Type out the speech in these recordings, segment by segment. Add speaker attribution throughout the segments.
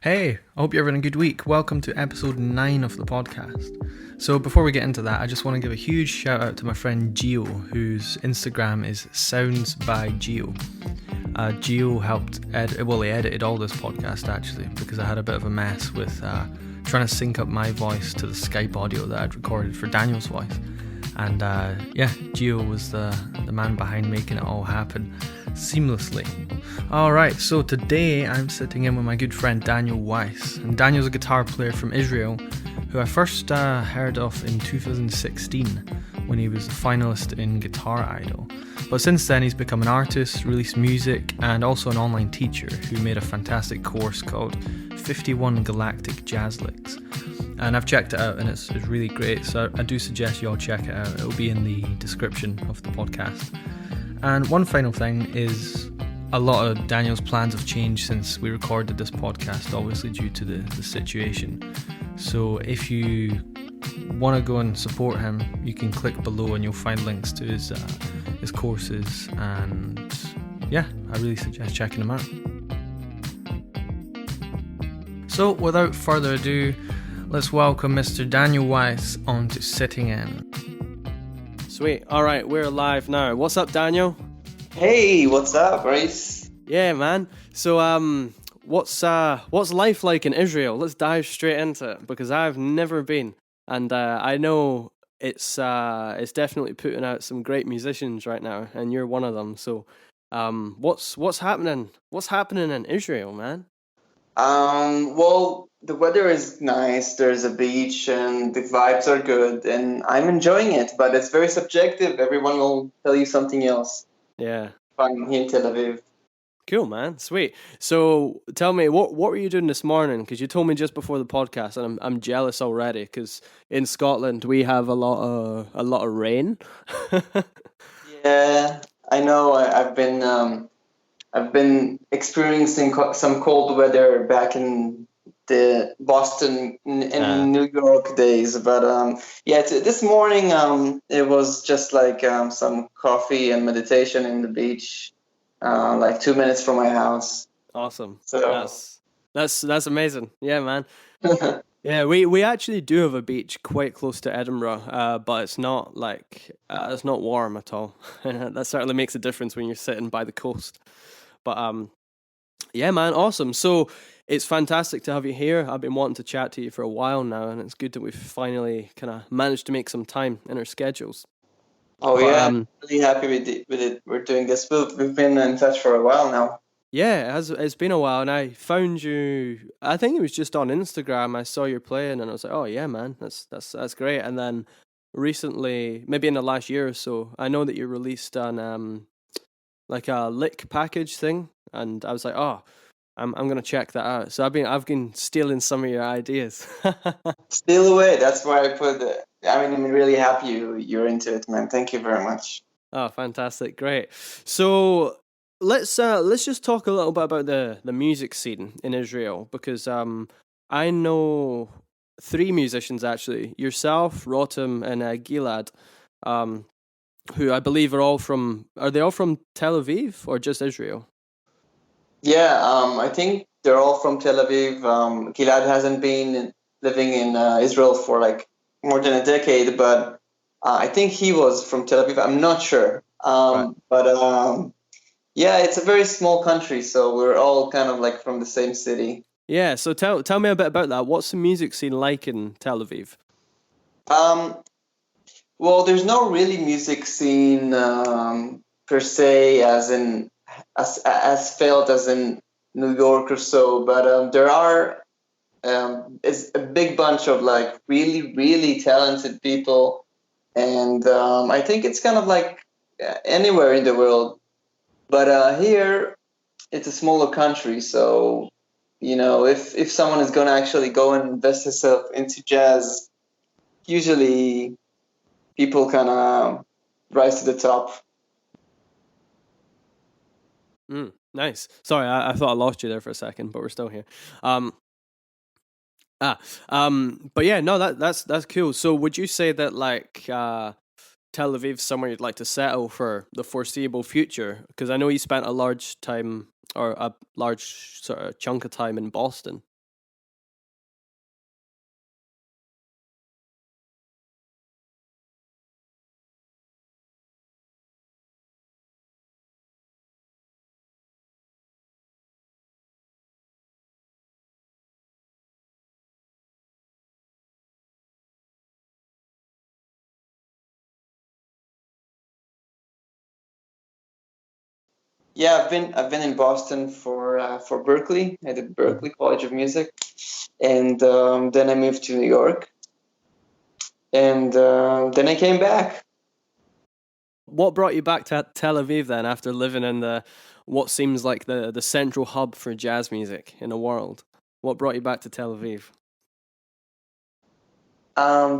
Speaker 1: Hey, I hope you're having a good week. Welcome to episode 9 of the podcast. So, before we get into that, I just want to give a huge shout out to my friend Gio, whose Instagram is Sounds by Gio. Gio helped he edited all this podcast actually, because I had a bit of a mess with trying to sync up my voice to the Skype audio that I'd recorded for Daniel's voice. And Gio was the man behind making it all happen seamlessly. Alright, so today I'm sitting in with my good friend Daniel Weiss. And Daniel's a guitar player from Israel who I first heard of in 2016 when he was a finalist in Guitar Idol. But since then he's become an artist, released music, and also an online teacher who made a fantastic course called 51 Galactic Jazz Licks. And I've checked it out and it's really great, so I do suggest you all check it out. It'll be in the description of the podcast. And one final thing is a lot of Daniel's plans have changed since we recorded this podcast, obviously due to the situation. So if you want to go and support him, you can click below and you'll find links to his courses, and yeah, I really suggest checking them out. So without further ado, let's welcome Mr. Daniel Weiss onto Sitting In.
Speaker 2: Sweet. All right, we're live now. What's up, Daniel?
Speaker 3: Hey, what's up, Grace?
Speaker 2: Yeah, man. So, what's life like in Israel? Let's dive straight into it because I've never been, and I know it's definitely putting out some great musicians right now, and you're one of them. So, what's happening? What's happening in Israel, man?
Speaker 3: Well, the weather is nice. There's a beach, and the vibes are good, and I'm enjoying it. But it's very subjective. Everyone will tell you something else.
Speaker 2: Yeah.
Speaker 3: I'm here in Tel Aviv.
Speaker 2: Cool, man. Sweet. So tell me, what were you doing this morning? Because you told me just before the podcast, and I'm jealous already. Because in Scotland we have a lot of rain.
Speaker 3: Yeah, I know. I've been experiencing some cold weather back in the Boston and New York days, but this morning it was just like some coffee and meditation in the beach, like 2 minutes from my house.
Speaker 2: Awesome.
Speaker 3: So
Speaker 2: that's amazing. Yeah, man. Yeah, we actually do have a beach quite close to Edinburgh, but it's not it's not warm at all. That certainly makes a difference when you're sitting by the coast. But yeah, man, awesome. So it's fantastic to have you here. I've been wanting to chat to you for a while now, and it's good that we've finally kind of managed to make some time in our schedules.
Speaker 3: I'm really happy with it. We're doing this. We've been in touch for a while now.
Speaker 2: Yeah, it's been a while, and I found you. I think it was just on Instagram. I saw you playing, and I was like, "Oh yeah, man, that's great." And then recently, maybe in the last year or so, I know that you released an like a lick package thing, and I was like, "Oh, I'm gonna check that out." So I've been stealing some of your ideas.
Speaker 3: Steal away. That's why I put it. I'm really happy you're into it, man. Thank you very much.
Speaker 2: Oh, fantastic, great. So let's just talk a little bit about the music scene in Israel, because I know 3 musicians actually, yourself, Rotem, and Gilad, who I believe are they all from Tel Aviv or just Israel?
Speaker 3: Yeah, I think they're all from Tel Aviv. Gilad hasn't been living in Israel for like more than a decade, but I think he was from Tel Aviv. I'm not sure.
Speaker 2: Right.
Speaker 3: But yeah, it's a very small country, so we're all kind of like from the same city.
Speaker 2: Yeah, so tell me a bit about that. What's the music scene like in Tel Aviv?
Speaker 3: Well, there's no really music scene per se, as felt as in New York or so, but there are is a big bunch of like really, really talented people, and I think it's kind of like anywhere in the world, but here it's a smaller country, so if someone is gonna actually go and invest himself into jazz, usually people kind of rise to the top.
Speaker 2: Nice. Sorry, I thought I lost you there for a second, but we're still here. But yeah, no, that's cool. So would you say that like Tel Aviv's somewhere you'd like to settle for the foreseeable future? Because I know you spent a large time or a large sort of chunk of time in Boston.
Speaker 3: I've been in Boston for Berkeley. I did Berkeley College of Music, and then I moved to New York, and then I came back.
Speaker 2: What brought you back to Tel Aviv then, after living in what seems like the central hub for jazz music in the world? What brought you back to Tel Aviv?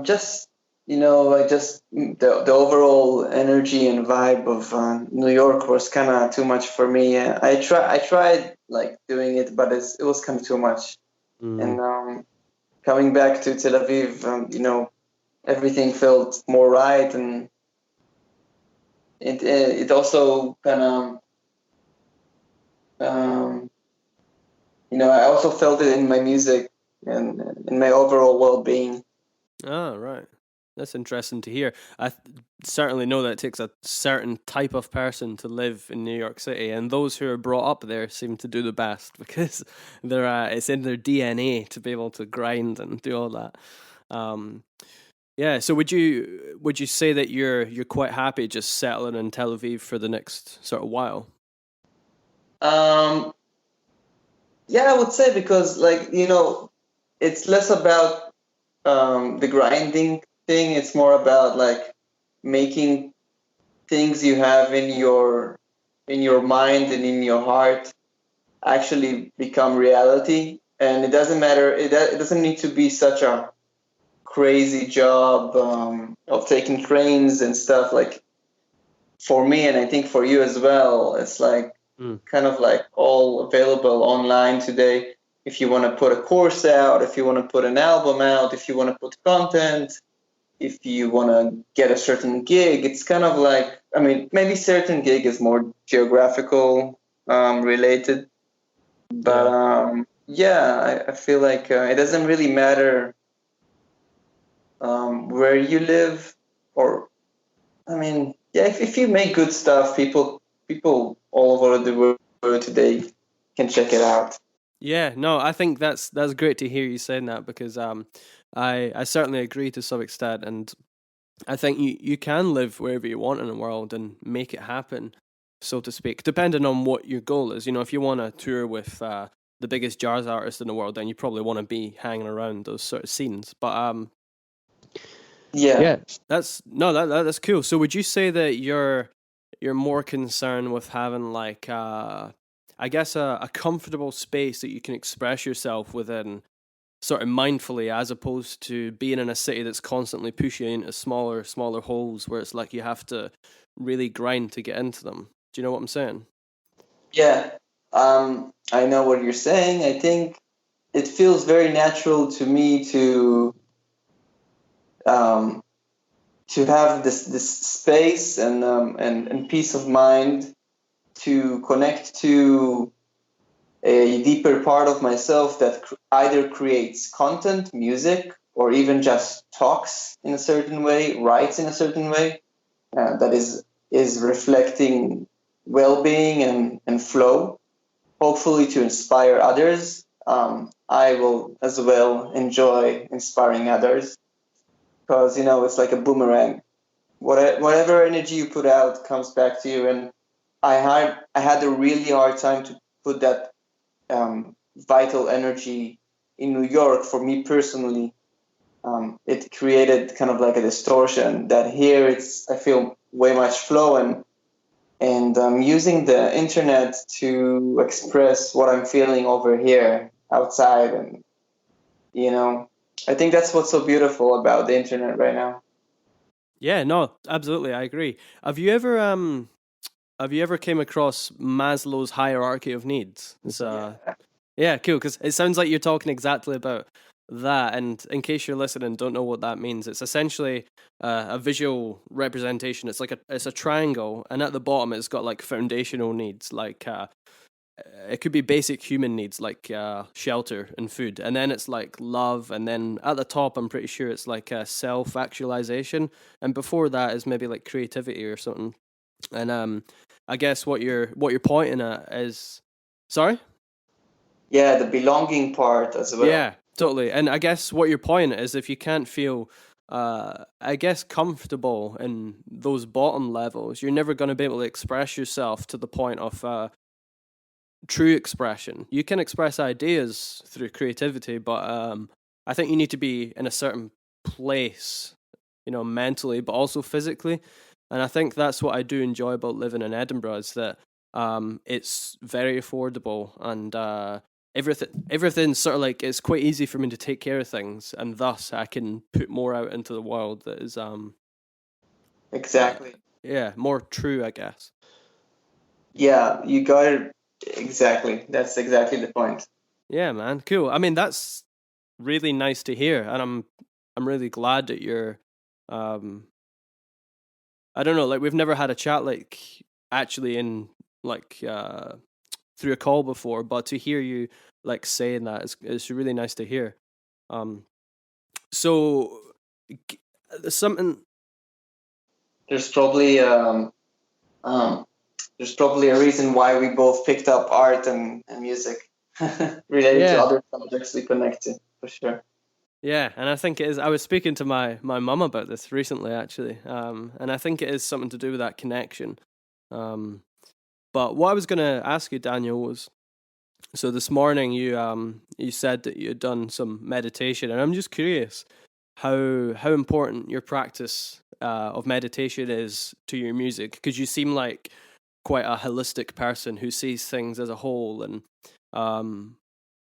Speaker 3: Just the overall energy and vibe of New York was kind of too much for me. I tried like doing it, but it was kind of too much. And coming back to Tel Aviv, everything felt more right, and it also kind of I also felt it in my music and in my overall well-being.
Speaker 2: Oh, right. That's interesting to hear. I certainly know that it takes a certain type of person to live in New York City, and those who are brought up there seem to do the best because it's in their DNA to be able to grind and do all that. So would you say that you're quite happy just settling in Tel Aviv for the next sort of while?
Speaker 3: Yeah, I would say, because it's less about the grinding thing. It's more about like making things you have in your mind and in your heart actually become reality. And it doesn't matter. It doesn't need to be such a crazy job of taking trains and stuff. Like for me, and I think for you as well, it's like kind of like all available online today. If you want to put a course out, if you want to put an album out, if you want to put content, if you want to get a certain gig, it's kind of like, I mean, maybe certain gig is more geographical related, but I feel like it doesn't really matter where you live, or, I mean, if you make good stuff, people all over the world today can check it out.
Speaker 2: Yeah, no, I think that's great to hear you saying that, because I certainly agree to some extent, and I think you can live wherever you want in the world and make it happen, so to speak, depending on what your goal is. If you want to tour with the biggest jazz artist in the world, then you probably want to be hanging around those sort of scenes. But that's cool. So would you say that you're more concerned with having like I guess a comfortable space that you can express yourself within, sort of mindfully, as opposed to being in a city that's constantly pushing you into smaller holes where it's like you have to really grind to get into them? Do you know what I'm saying?
Speaker 3: Yeah, I know what you're saying. I think it feels very natural to me to have this space and peace of mind to connect to a deeper part of myself that either creates content, music, or even just talks in a certain way, writes in a certain way, that is reflecting well-being and flow, hopefully to inspire others. I will as well enjoy inspiring others, because it's like a boomerang. Whatever energy you put out comes back to you. And I had a really hard time to put that vital energy in New York. For me personally, it created kind of like a distortion that here I feel way much flow, and I'm using the internet to express what I'm feeling over here outside. And I think that's what's so beautiful about the internet right now.
Speaker 2: Yeah, no, absolutely, I agree. Have you ever came across Maslow's hierarchy of needs? Yeah, cool, because it sounds like you're talking exactly about that. And in case you're listening, don't know what that means, it's essentially a visual representation. It's like it's a triangle, and at the bottom it's got like foundational needs, like it could be basic human needs like shelter and food, and then it's like love, and then at the top I'm pretty sure it's like self-actualization, and before that is maybe like creativity or something. And I guess what you're pointing at is, sorry?
Speaker 3: Yeah, the belonging part as well.
Speaker 2: Yeah, totally. And I guess what you're pointing at is, if you can't feel I guess comfortable in those bottom levels, you're never going to be able to express yourself to the point of true expression. You can express ideas through creativity, but I think you need to be in a certain place, mentally, but also physically. And I think that's what I do enjoy about living in Edinburgh, is that it's very affordable, and everything's sort of like, it's quite easy for me to take care of things, and thus I can put more out into the world that is
Speaker 3: Exactly.
Speaker 2: more true, I guess.
Speaker 3: Yeah, you got it. Exactly. That's exactly the point.
Speaker 2: Yeah, man. Cool. I mean, that's really nice to hear, and I'm really glad that you're I don't know, like, we've never had a chat like actually in like through a call before, but to hear you like saying that is really nice to hear. So something.
Speaker 3: There's probably there's probably a reason why we both picked up art and music related to other subjects we connect to, for sure.
Speaker 2: Yeah, and I think it is. I was speaking to my mum about this recently, actually, and I think it is something to do with that connection. But what I was going to ask you, Daniel, was, so this morning you said that you had done some meditation, and I'm just curious how important your practice of meditation is to your music, because you seem like quite a holistic person who sees things as a whole, and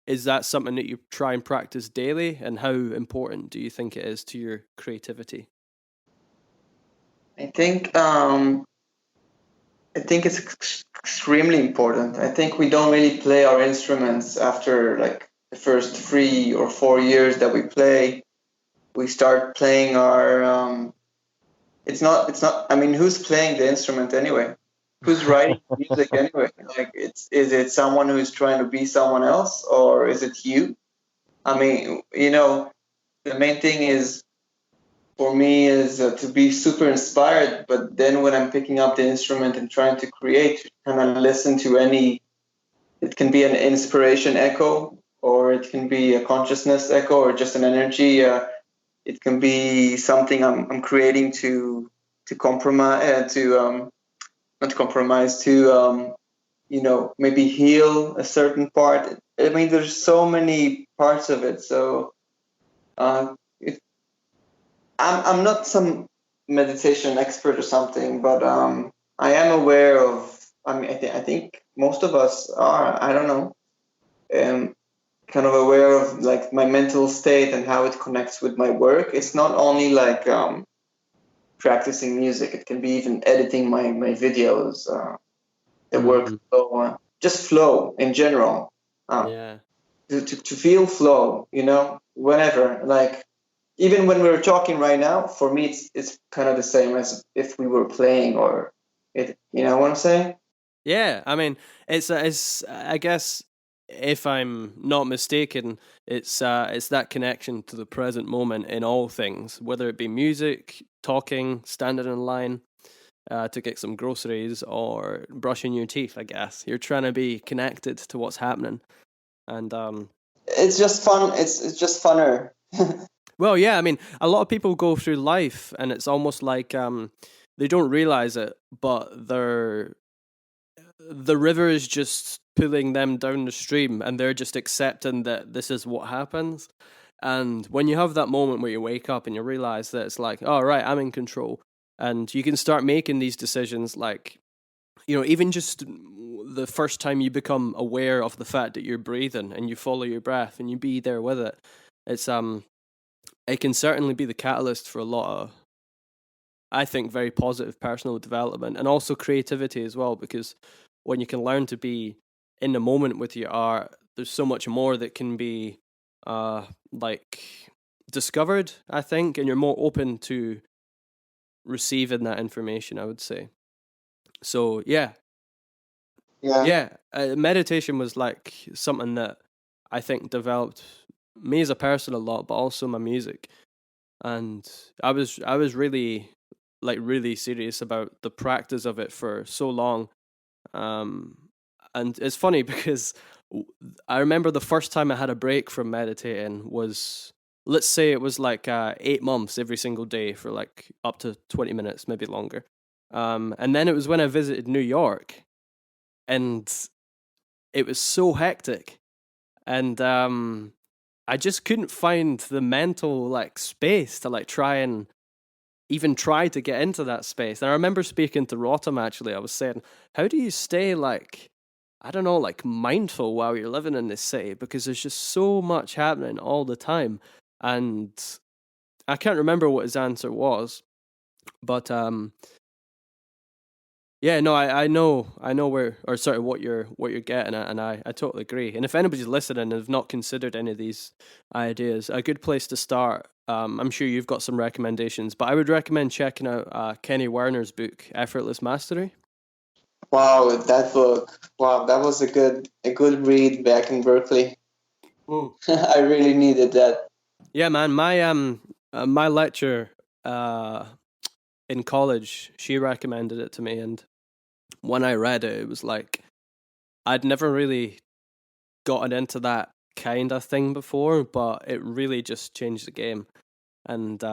Speaker 2: is that something that you try and practice daily, and how important do you think it is to your creativity?
Speaker 3: I think it's extremely important. I think we don't really play our instruments after like the first 3 or 4 years that we play. We start playing our. It's not. I mean, who's playing the instrument anyway? Who's writing music anyway? Like, is it someone who's trying to be someone else, or is it you? I mean, the main thing is, for me, is to be super inspired. But then when I'm picking up the instrument and trying to create, kind of listen to it can be an inspiration echo, or it can be a consciousness echo, or just an energy. It can be something I'm creating to compromise, not to compromise, to maybe heal a certain part. I mean, there's so many parts of it. So I'm not some meditation expert or something, but I am aware of. I mean, I think most of us are. I don't know. Kind of aware of like my mental state and how it connects with my work. It's not only like practicing music. It can be even editing my videos. The workflow, just flow in general. To feel flow, whenever, like, even when we're talking right now, for me, it's kind of the same as if we were playing, or it. You know what I'm saying?
Speaker 2: Yeah, I mean, it's I guess, if I'm not mistaken, it's that connection to the present moment in all things, whether it be music, talking, standing in line to get some groceries, or brushing your teeth. I guess you're trying to be connected to what's happening, and
Speaker 3: it's just fun. It's just funner.
Speaker 2: Well, yeah, I mean, a lot of people go through life, and it's almost like they don't realize it, but the river is just pulling them down the stream, and they're just accepting that this is what happens. And when you have that moment where you wake up and you realize that it's like, oh, right, I'm in control, and you can start making these decisions, like, even just the first time you become aware of the fact that you're breathing and you follow your breath and you be there with it, it's it can certainly be the catalyst for a lot of, I think, very positive personal development, and also creativity as well, because when you can learn to be in the moment with your art, there's so much more that can be like discovered, I think, and you're more open to receiving that information, I would say. So yeah, meditation was like something that I think developed me as a person a lot, but also my music. And I was really serious about the practice of it for so long. And it's funny because I remember the first time I had a break from meditating was, let's say it was like 8 months every single day for like up to 20 minutes, maybe longer. And then it was when I visited New York, and it was so hectic, and I just couldn't find the mental like space to like try and even try to get into that space. And I remember speaking to Rotom, actually. I was saying, how do you stay like, I don't know, like mindful while you're living in this city? Because there's just so much happening all the time. And I can't remember what his answer was, but yeah, no, I know where, or sorry, what you're getting at, and I totally agree. And if anybody's listening and have not considered any of these ideas, a good place to start. I'm sure you've got some recommendations, but I would recommend checking out Kenny Werner's book, Effortless Mastery.
Speaker 3: Wow, that book! Wow, that was a good read back in Berkeley. I really needed that.
Speaker 2: Yeah, man, my lecturer in college, she recommended it to me, and when I read it, it was like I'd never really gotten into that kind of thing before, but it really just changed the game. And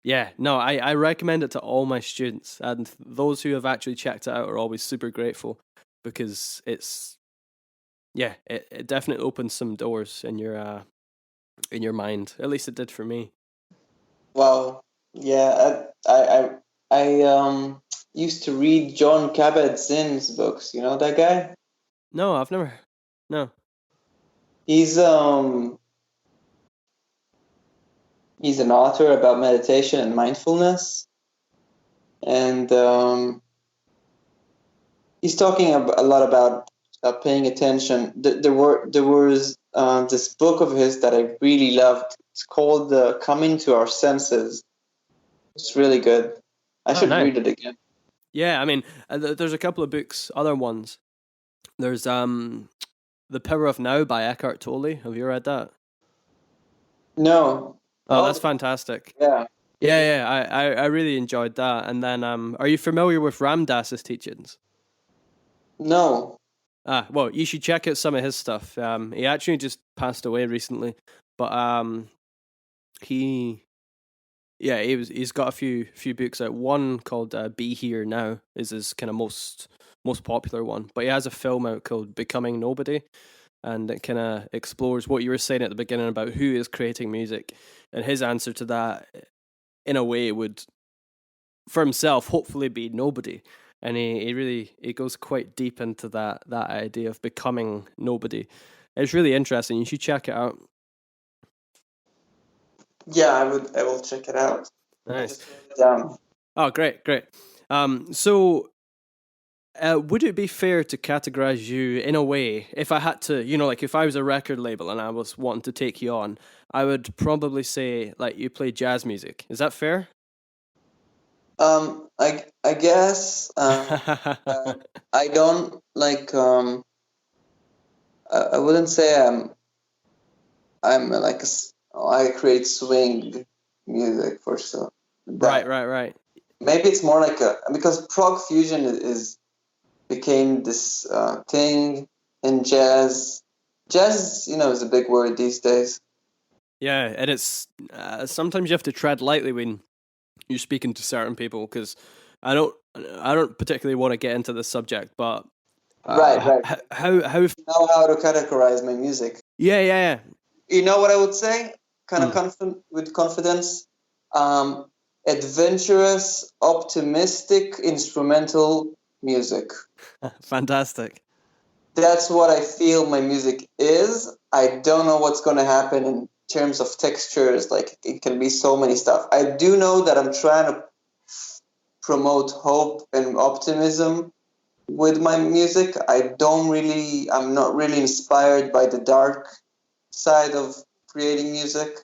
Speaker 2: yeah, no, I recommend it to all my students, and those who have actually checked it out are always super grateful, because it's, yeah, it definitely opens some doors in your mind. At least it did for me.
Speaker 3: Wow, yeah, I used to read John Kabat-Zinn's books. You know that guy?
Speaker 2: No, I've never. No.
Speaker 3: He's an author about meditation and mindfulness, and he's talking a lot about paying attention. There was this book of his that I really loved. It's called "Coming to Our Senses." It's really good. I should read it again.
Speaker 2: Yeah, I mean, there's a couple of books, other ones. There's The Power of Now by Eckhart Tolle. Have you read that?
Speaker 3: No.
Speaker 2: Oh, that's fantastic.
Speaker 3: Yeah.
Speaker 2: Yeah. I really enjoyed that. And then, are you familiar with Ram Dass's teachings?
Speaker 3: No.
Speaker 2: Well, you should check out some of his stuff. He actually just passed away recently, but he's got a few books out. One called Be Here Now is his kind of most popular one, but he has a film out called Becoming Nobody, and it kind of explores what you were saying at the beginning about who is creating music, and his answer to that, in a way, would, for himself, hopefully be nobody. And he goes quite deep into that idea of becoming nobody. It's really interesting. You should check it out.
Speaker 3: Yeah, I will check it out.
Speaker 2: Nice. Oh, great. So, would it be fair to categorize you in a way, if I had to, like if I was a record label and I was wanting to take you on, I would probably say like you play jazz music. Is that fair?
Speaker 3: I guess I don't like I wouldn't say I'm like I create swing music for sure.
Speaker 2: Right.
Speaker 3: Maybe it's more like because prog fusion became this thing in jazz. Jazz, is a big word these days.
Speaker 2: Yeah, and it's sometimes you have to tread lightly when you're speaking to certain people, because I don't particularly want to get into this subject, but
Speaker 3: right.
Speaker 2: How
Speaker 3: know how to categorize my music?
Speaker 2: Yeah.
Speaker 3: You know what I would say? Kind of with confidence. Adventurous, optimistic, instrumental music.
Speaker 2: Fantastic.
Speaker 3: That's what I feel my music is. I don't know what's going to happen in terms of textures. Like, it can be so many stuff. I do know that I'm trying to promote hope and optimism with my music. I'm not really inspired by the dark side of creating music.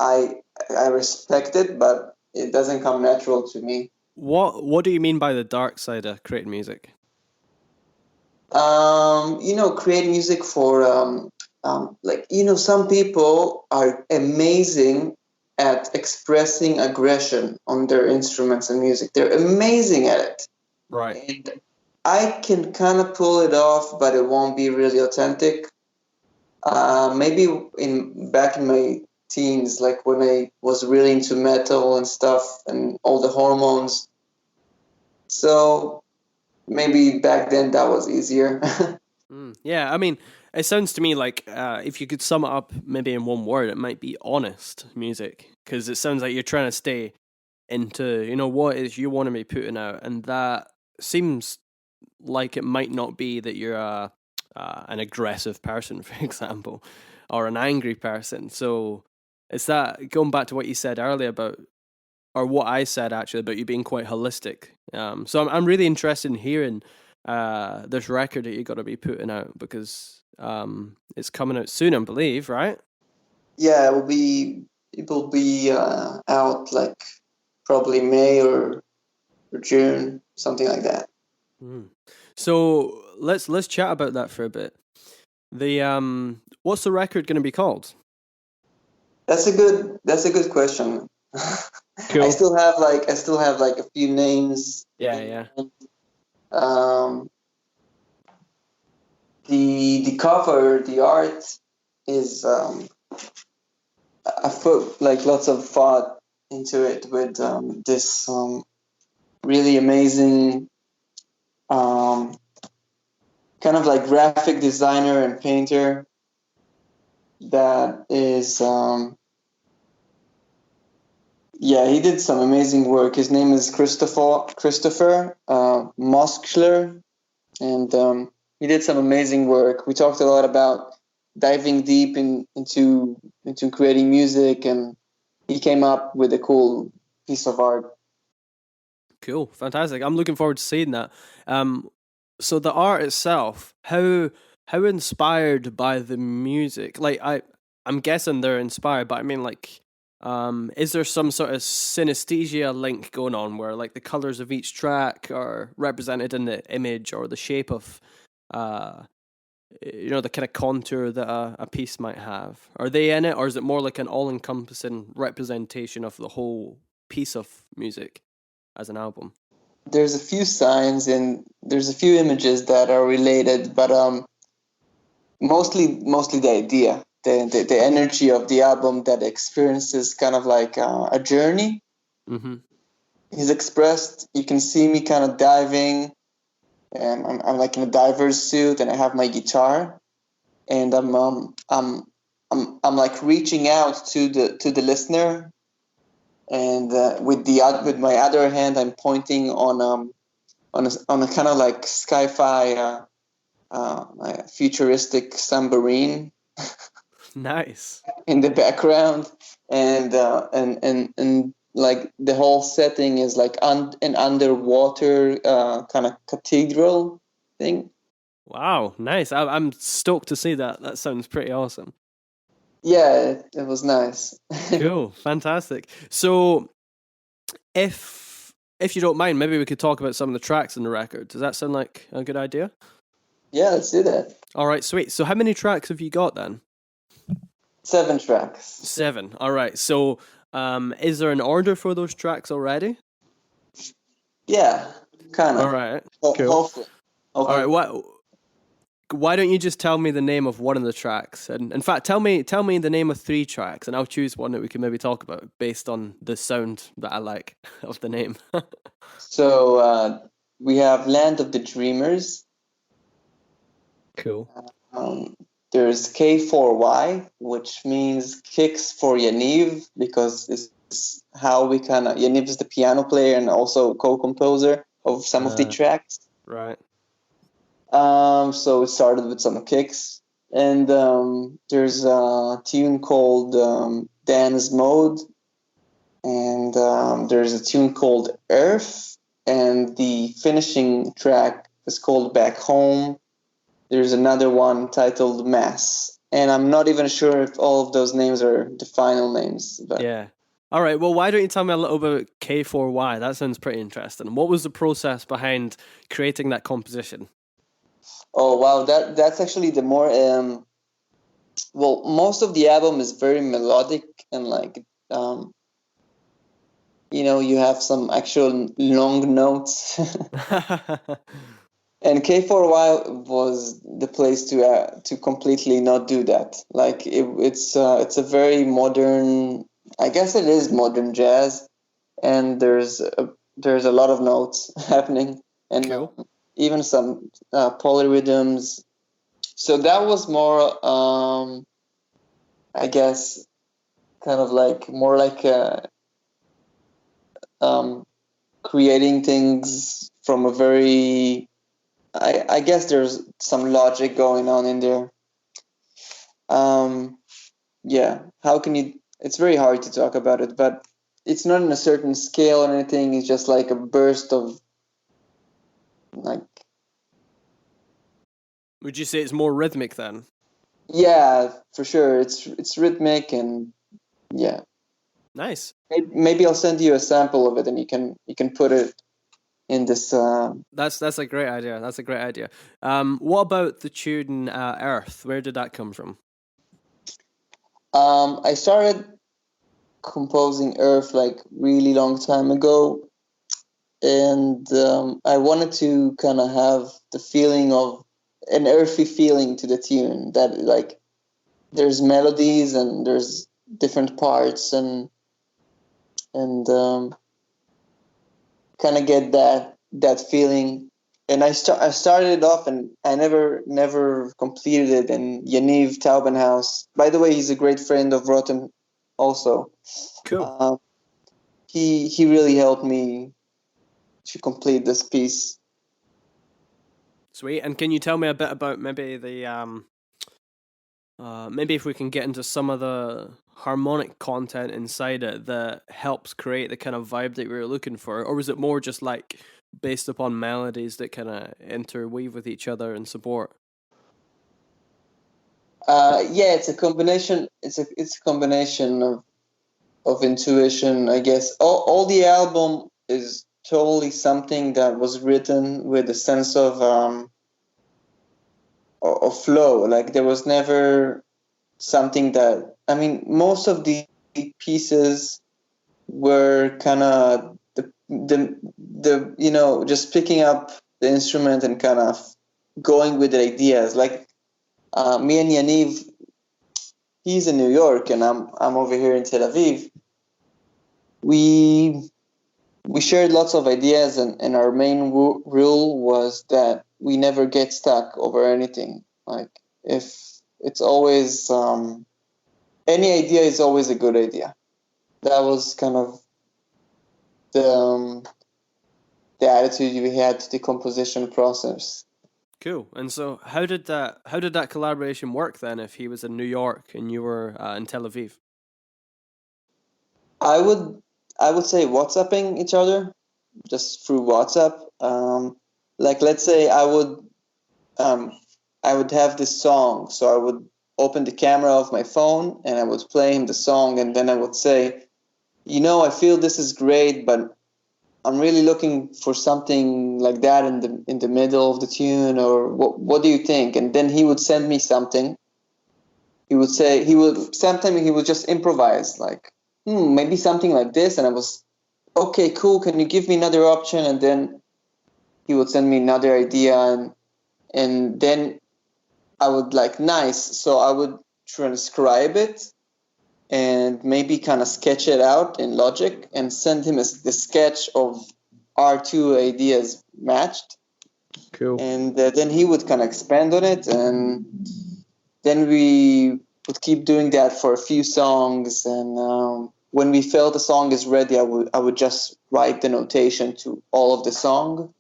Speaker 3: I respect it, but it doesn't come natural to me.
Speaker 2: What do you mean by the dark side of creating music?
Speaker 3: Create music for some people are amazing at expressing aggression on their instruments and music. They're amazing at it.
Speaker 2: Right.
Speaker 3: And I can kind of pull it off, but it won't be really authentic. Maybe back in my teens, like when I was really into metal and stuff and all the hormones. So maybe back then that was easier.
Speaker 2: Yeah, I mean, it sounds to me like if you could sum it up maybe in one word, it might be honest music, because it sounds like you're trying to stay into, what it is you want to be putting out, and that seems like it might not be that you're an aggressive person, for example, or an angry person. So it's that, going back to what you said earlier about, or what I said actually about you being quite holistic. So I'm really interested in hearing this record that you're going to be putting out, because it's coming out soon, I believe, right?
Speaker 3: Yeah, it will be out like probably May or June, something like that.
Speaker 2: So let's chat about that for a bit. The what's the record going to be called?
Speaker 3: That's a good question.
Speaker 2: Cool.
Speaker 3: I still have like a few names.
Speaker 2: Yeah.
Speaker 3: The cover, the art is I put like lots of thought into it with this really amazing kind of like graphic designer and painter that is he did some amazing work. His name is Christopher Moskler, and he did some amazing work. We talked a lot about diving deep into creating music, and he came up with a cool piece of art.
Speaker 2: Cool, fantastic. I'm looking forward to seeing that. So the art itself, how inspired by the music? Like I'm guessing they're inspired, but I mean, like, is there some sort of synesthesia link going on where like the colors of each track are represented in the image or the shape of the kind of contour that a piece might have? Are they in it, or is it more like an all-encompassing representation of the whole piece of music as an album?
Speaker 3: There's a few signs and there's a few images that are related, but mostly the idea, the energy of the album that experiences kind of like a journey.
Speaker 2: Mm-hmm.
Speaker 3: He's expressed. You can see me kind of diving, and I'm like in a diver's suit, and I have my guitar, and I'm like reaching out to the listener, and with my other hand I'm pointing on a kind of like sci-fi futuristic submarine.
Speaker 2: Nice.
Speaker 3: In the background, and like the whole setting is like an underwater kind of cathedral thing.
Speaker 2: Wow, nice. I'm stoked to see that. That sounds pretty awesome.
Speaker 3: Yeah, it was nice.
Speaker 2: Cool, fantastic. So, if you don't mind, maybe we could talk about some of the tracks in the record. Does that sound like a good idea?
Speaker 3: Yeah, let's do that.
Speaker 2: All right, sweet. So how many tracks have you got then?
Speaker 3: 7 tracks.
Speaker 2: 7. All right. So, is there an order for those tracks already?
Speaker 3: Yeah, kind of.
Speaker 2: All right.
Speaker 3: Cool. Hopefully.
Speaker 2: All right. Why don't you just tell me the name of one of the tracks? And in fact, tell me the name of 3 tracks, and I'll choose one that we can maybe talk about based on the sound that I like of the name.
Speaker 3: So we have Land of the Dreamers.
Speaker 2: Cool.
Speaker 3: There's K4Y, which means kicks for Yaniv, because it's how we kind of... Yaniv is the piano player and also co-composer of some of the tracks.
Speaker 2: Right.
Speaker 3: So it started with some kicks. And there's a tune called Dance Mode. And there's a tune called Earth. And the finishing track is called Back Home. There's another one titled Mass. And I'm not even sure if all of those names are the final names. But
Speaker 2: yeah. All right. Well, why don't you tell me a little bit about K4Y? That sounds pretty interesting. What was the process behind creating that composition?
Speaker 3: Oh, wow. That's actually the more... well, most of the album is very melodic and like... you have some actual long notes. And K4Y was the place to completely not do that. Like it's a very modern... I guess it is modern jazz, and there's a lot of notes happening. And
Speaker 2: cool.
Speaker 3: even some polyrhythms. So that was more, I guess, kind of like more like creating things from a very, I guess there's some logic going on in there. Yeah, how can you, it's very hard to talk about it, but it's not in a certain scale or anything. It's just like a burst of like.
Speaker 2: Would you say it's more rhythmic then?
Speaker 3: Yeah, for sure. It's rhythmic and yeah.
Speaker 2: Nice.
Speaker 3: Maybe I'll send you a sample of it and you can put it in this.
Speaker 2: That's a great idea. That's a great idea. What about the tune Earth? Where did that come from?
Speaker 3: I started composing Earth like really long time ago, and I wanted to kind of have the feeling of an earthy feeling to the tune, that like there's melodies and there's different parts and kind of get that feeling. And I started it off, and I never completed it. And Yaniv Taubenhaus, by the way, he's a great friend of Rotem also.
Speaker 2: Cool.
Speaker 3: He really helped me to complete this piece.
Speaker 2: Sweet. And can you tell me a bit about maybe the maybe if we can get into some of the harmonic content inside it that helps create the kind of vibe that we were looking for, or was it more just like based upon melodies that kind of interweave with each other and support?
Speaker 3: Yeah, it's a combination. It's a combination of intuition, I guess. All the album is totally something that was written with a sense of flow. Like there was never something that, I mean, most of the pieces were kind of the you know, just picking up the instrument and kind of going with the ideas. Like me and Yaniv, he's in New York and I'm over here in Tel Aviv. We shared lots of ideas, and our main rule was that we never get stuck over anything. Like if it's always any idea is always a good idea. That was kind of the attitude we had to the composition process.
Speaker 2: Cool. And so how did that collaboration work then if he was in New York and you were in Tel Aviv?
Speaker 3: I would say WhatsApping each other just through WhatsApp. Like let's say I would have this song, so I would open the camera of my phone and I would play him the song, and then I would say, you know, I feel this is great, but I'm really looking for something like that in the middle of the tune, or what do you think? And then he would send me something. He would say sometimes he would just improvise, like, maybe something like this, and I was, okay, cool, can you give me another option? And then he would send me another idea, and then I would like, nice. So I would transcribe it and maybe kind of sketch it out in Logic and send him the sketch of our two ideas matched.
Speaker 2: Cool.
Speaker 3: And then he would kind of expand on it, and then we would keep doing that for a few songs. And when we felt the song is ready, I would just write the notation to all of the song.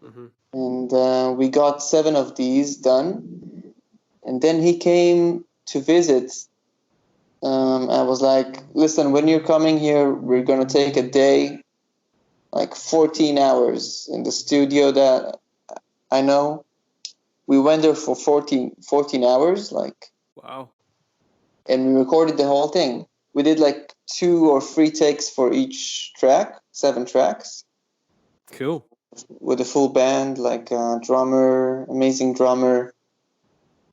Speaker 3: Mm-hmm. And we got 7 of these done. And then he came to visit. I was like, listen, when you're coming here, we're going to take a day, like 14 hours in the studio that I know. We went there for 14 hours, like.
Speaker 2: Wow.
Speaker 3: And we recorded the whole thing. We did like 2 or 3 takes for each track, 7 tracks.
Speaker 2: Cool.
Speaker 3: With a full band, like a drummer, amazing drummer,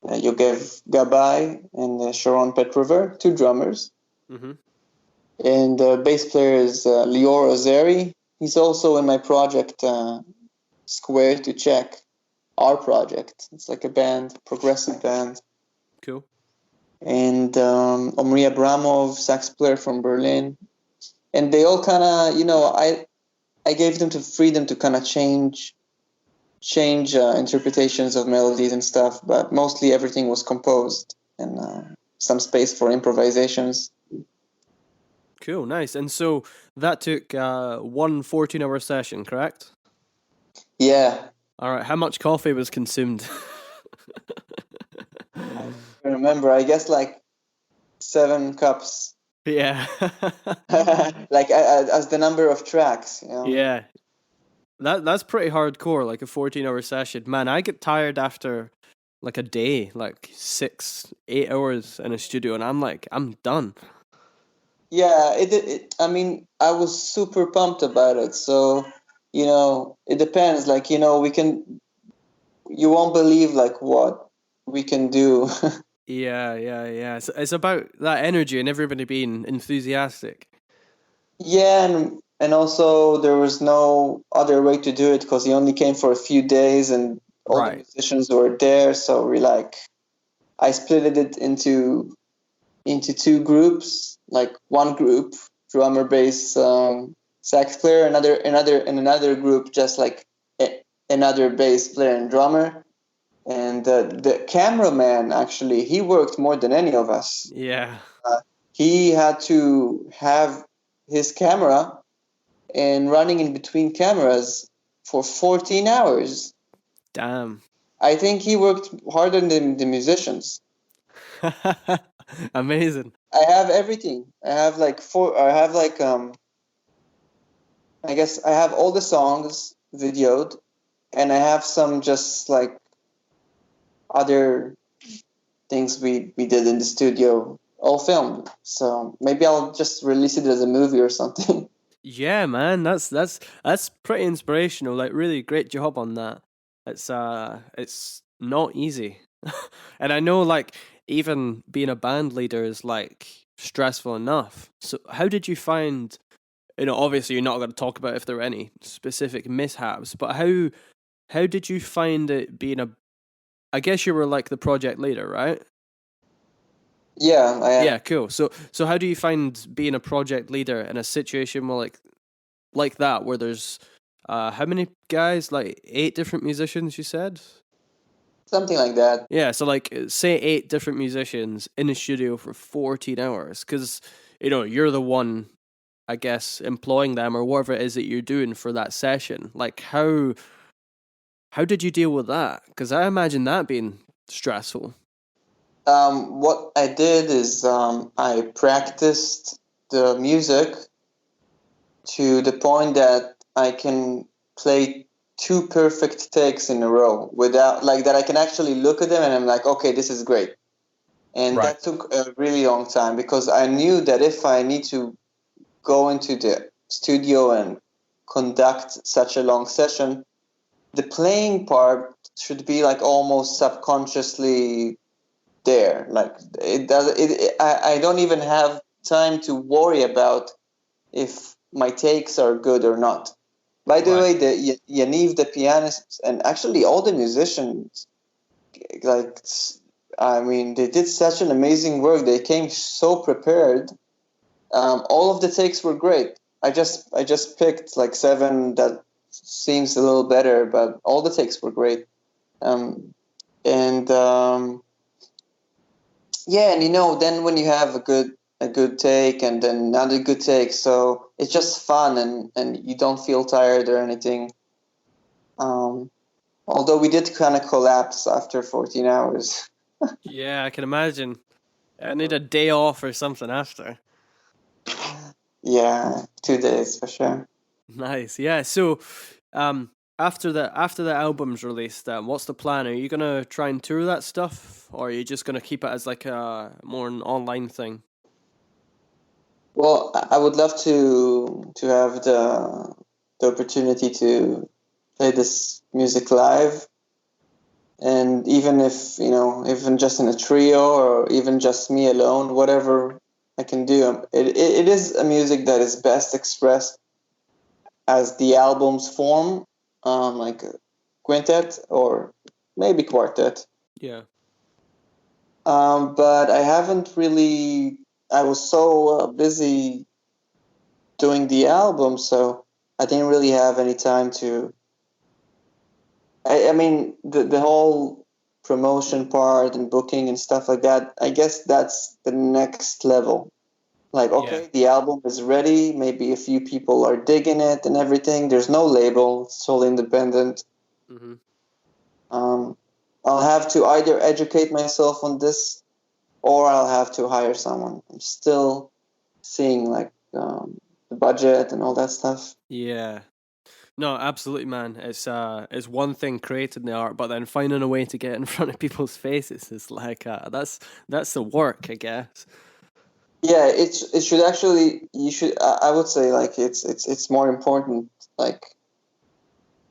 Speaker 3: Yogev Gabay and Sharon Petrover, 2 drummers. Mm-hmm. And bass player is Lior Ozeri. He's also in my project, Square to Check, our project. It's like a band, progressive band.
Speaker 2: Cool.
Speaker 3: And Omri Abramov, sax player from Berlin. And they all kind of, you know, I gave them the freedom to kind of change change interpretations of melodies and stuff, but mostly everything was composed, and some space for improvisations.
Speaker 2: Cool, nice. And so that took one 14-hour session, correct?
Speaker 3: Yeah.
Speaker 2: All right. How much coffee was consumed?
Speaker 3: I remember, I guess like 7 cups.
Speaker 2: Yeah.
Speaker 3: Like as the number of tracks, you know?
Speaker 2: Yeah. That's pretty hardcore, like a 14-hour session. Man, I get tired after like a day, like 6-8 hours in a studio, and I'm done.
Speaker 3: Yeah, I mean, I was super pumped about it. So, it depends. Like, you won't believe like what we can do.
Speaker 2: Yeah. It's about that energy and everybody being enthusiastic.
Speaker 3: Yeah, and also there was no other way to do it because he only came for a few days and all the
Speaker 2: Right.
Speaker 3: musicians were there. So I split it into 2 groups, like one group, drummer, bass, sax player, another group, just like another bass player and drummer. And the cameraman, actually, he worked more than any of us.
Speaker 2: Yeah.
Speaker 3: He had to have his camera and running in between cameras for 14 hours.
Speaker 2: Damn.
Speaker 3: I think he worked harder than the musicians.
Speaker 2: Amazing.
Speaker 3: I have everything. I guess I have all the songs videoed, and I have some just like other things we did in the studio all filmed. So maybe I'll just release it as a movie or something.
Speaker 2: Yeah, man, that's pretty inspirational. Like, really great job on that. It's not easy, and I know like even being a band leader is like stressful enough. So, how did you find? Obviously, you're not going to talk about if there were any specific mishaps, but how did you find it being a? I guess you were like the project leader, right?
Speaker 3: Yeah, I am.
Speaker 2: Yeah, cool. So how do you find being a project leader in a situation where like that, where there's how many guys? Like 8 different musicians, you said?
Speaker 3: Something like that.
Speaker 2: Yeah, so like say 8 different musicians in a studio for 14 hours, because you're the one, I guess, employing them or whatever it is that you're doing for that session. Like how did you deal with that? Because I imagine that being stressful.
Speaker 3: What I did is I practiced the music to the point that I can play 2 perfect takes in a row without like that. I can actually look at them and I'm like, okay, this is great. And
Speaker 2: Right.
Speaker 3: that took a really long time because I knew that if I need to go into the studio and conduct such a long session, the playing part should be like almost subconsciously there. Like it does. I don't even have time to worry about if my takes are good or not. By the way, the Yaniv, the pianist, and actually all the musicians, like, I mean, they did such an amazing work. They came so prepared. All of the takes were great. I just picked like 7 that seems a little better, but all the takes were great. And yeah, and then when you have a good take and then another good take, so it's just fun and you don't feel tired or anything. Although we did kind of collapse after 14 hours.
Speaker 2: Yeah, I can imagine. I need a day off or something after.
Speaker 3: Yeah, 2 days for sure.
Speaker 2: Nice. Yeah. So, after the album's released, what's the plan? Are you gonna try and tour that stuff, or are you just gonna keep it as like a more an online thing?
Speaker 3: Well, I would love to have the opportunity to play this music live, and even if even just in a trio or even just me alone, whatever I can do. It is a music that is best expressed as the album's form, like a quintet or maybe quartet.
Speaker 2: Yeah.
Speaker 3: But I haven't really. I was so busy doing the album, so I didn't really have any time to I mean, the whole promotion part and booking and stuff like that, I guess that's the next level. Like, okay, the album is ready. Maybe a few people are digging it and everything. There's no label. It's all independent.
Speaker 2: Mm-hmm.
Speaker 3: I'll have to either educate myself on this or I'll have to hire someone. I'm still seeing like the budget and all that stuff.
Speaker 2: Yeah. No, absolutely, man. It's one thing creating the art, but then finding a way to get it in front of people's faces is like that's the work, I guess.
Speaker 3: Yeah, it should actually, you should, I would say, like, it's more important, like,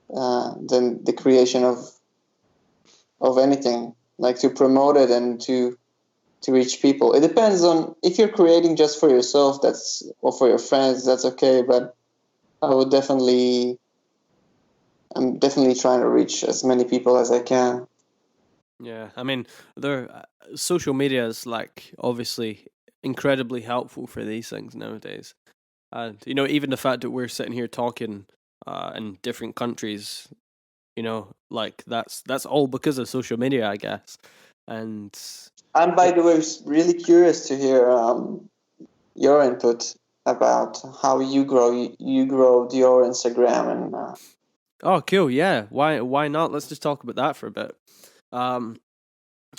Speaker 3: than the creation of anything, like, to promote it and to reach people. It depends on, if you're creating just for yourself, that's, or for your friends, that's okay, but I'm definitely trying to reach as many people as I can.
Speaker 2: Yeah, I mean, social media is like obviously incredibly helpful for these things nowadays, and even the fact that we're sitting here talking in different countries, like that's all because of social media, I guess. And
Speaker 3: I'm, by the way, really curious to hear your input about how you grow your Instagram and.
Speaker 2: oh, cool, yeah. Why not? Let's just talk about that for a bit. Um,